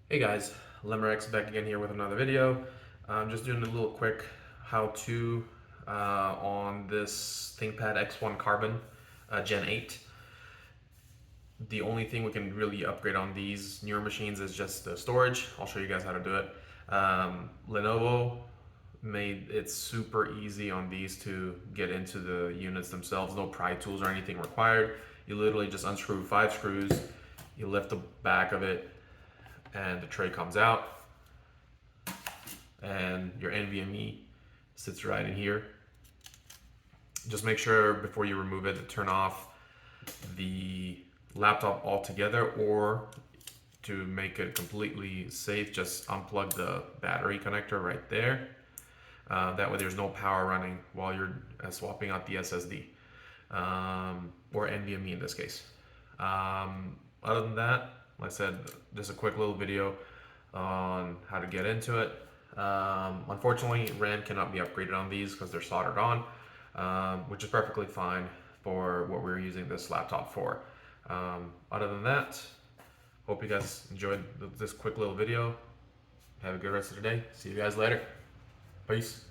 Hey guys, Lemrex back again here with another video. I'm just doing a little quick how-to on this ThinkPad X1 Carbon Gen 8. The only thing we can really upgrade on these newer machines is just the storage. I'll show you guys how to do it. Lenovo made it super easy on these to get into the units themselves. No pry tools or anything required. You literally just unscrew 5 screws, you lift the back of it, and the tray comes out, and your NVMe sits right in here. Just make sure before you remove it to turn off the laptop altogether, or to make it completely safe, just unplug the battery connector right there. That way there's no power running while you're swapping out the SSD, or NVMe in this case. Other than that, like I said, just a quick little video on how to get into it. Unfortunately, RAM cannot be upgraded on these because they're soldered on, which is perfectly fine for what we're using this laptop for. Other than that, hope you guys enjoyed this quick little video. Have a good rest of the day. See you guys later. Peace.